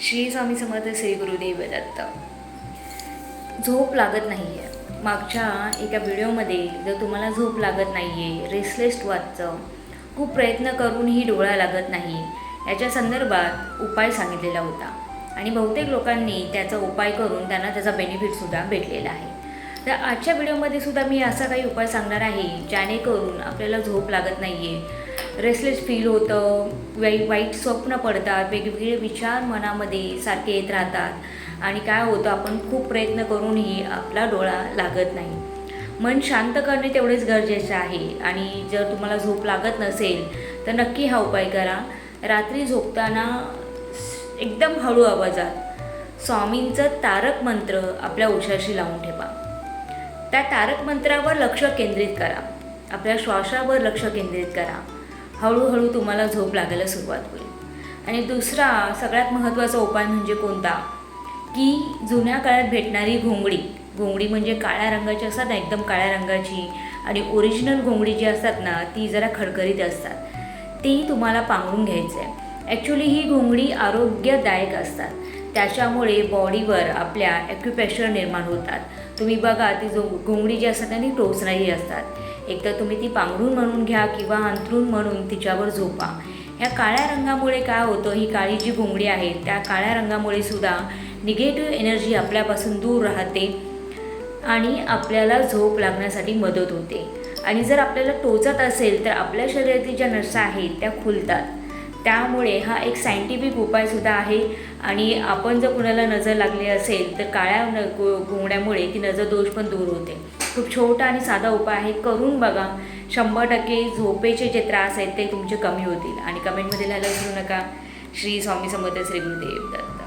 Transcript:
श्री स्वामी समर्थ, श्री गुरुदेव दत्त. झोप लागत नाही आहे. मागच्या एका व्हिडिओमध्ये जर तुम्हाला झोप लागत नाही आहे, रेस्टलेस वाटतं, खूप प्रयत्न करूनही डोळा लागत नाही, याच्या संदर्भात उपाय सांगितलेला होता आणि बहुतेक लोकांनी त्याचा उपाय करून त्यांना त्याचा बेनिफिटसुद्धा भेटलेला आहे. तर आजच्या व्हिडिओमध्ये सुद्धा मी असा काही उपाय सांगणार आहे जेणेकरून आपल्याला झोप लागत नाही आहे, रेस्टलेस फील होतं, वाईट स्वप्न पडतात, वेगवेगळे विचार मनामध्ये सारखे येत राहतात आणि काय होतं, आपण खूप प्रयत्न करूनही आपला डोळा लागत नाही. मन शांत करणे तेवढेच गरजेचे आहे आणि जर तुम्हाला झोप लागत नसेल तर नक्की हा उपाय करा. रात्री झोपताना एकदम हळू आवाजात स्वामींचं तारक मंत्र आपल्या उशाशी लावून ठेवा. त्या तारक मंत्रावर लक्ष केंद्रित करा, आपल्या श्वासावर लक्ष केंद्रित करा. हळूहळू तुम्हाला झोप लागायला सुरुवात होईल. आणि दुसरा सगळ्यात महत्त्वाचा उपाय म्हणजे कोणता, की जुन्या काळात भेटणारी घोंगडी म्हणजे काळ्या रंगाची असतात ना, एकदम काळ्या रंगाची, आणि ओरिजिनल घोंगडी जी असतात ना ती जरा खडखरीत असतात, ती तुम्हाला पांघरून घ्यायचं आहे. ॲक्च्युली ही घोंगडी आरोग्यदायक असतात, त्याच्यामुळे बॉडीवर आपल्या ॲक्युप्रेशर निर्माण होतात. तुम्ही बघा, ती घोंगडी जी असतात ती टोचणारी असतात. एकतर तुम्ही ती पांघरून म्हणून घ्या किंवा अंथरूण म्हणून तिच्यावर झोपा. ह्या काळ्या रंगामुळे काय होतं, ही काळी जी घोंगडी आहे त्या काळ्या रंगामुळे सुद्धा निगेटिव्ह एनर्जी आपल्यापासून दूर राहते आणि आपल्याला झोप लागण्यासाठी मदत होते. आणि जर आपल्याला टोचत असेल तर आपल्या शरीरातील ज्या नसा आहेत त्या खुलतात. त्यामुळे हा एक सायंटिफिक उपायसुद्धा आहे. आणि आपण जर कुणाला नजर लागली असेल तर काळ्या घोंगड्यामुळे ती नजर दोष पण दूर होते. खूप छोटा आणि साधा उपाय आहे, करून बघा. 100% झोपेचे जे त्रास आहेत ते तुमचे कमी होतील. आणि कमेंटमध्ये लिहायला विसरू नका. श्री स्वामी समर्थ, श्री गुरुदेव दत्त.